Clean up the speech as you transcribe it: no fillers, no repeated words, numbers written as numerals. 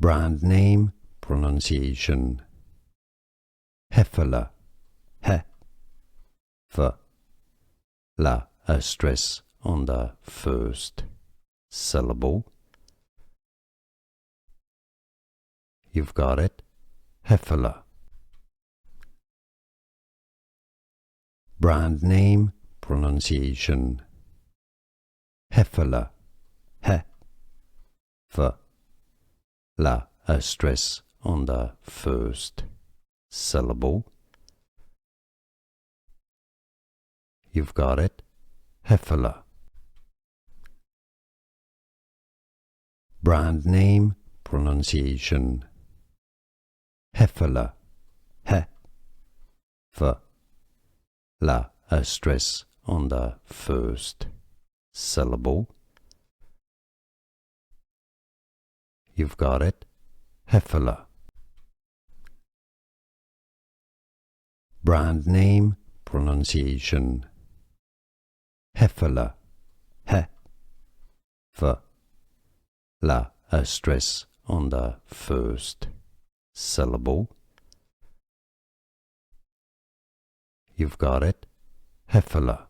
Brand name pronunciation. Hafele. He. F. La. A stress on the first syllable. You've got it. Hafele. Brand name pronunciation. Hafele. He. F. La. A stress on the first syllable. You've got it. Hafele. Brand name pronunciation. Hafele. He. F. La. A stress on the first syllable. You've got it. Hafele. Brand name pronunciation. Hafele. He. F. La. A stress on the first syllable. You've got it. Hafele.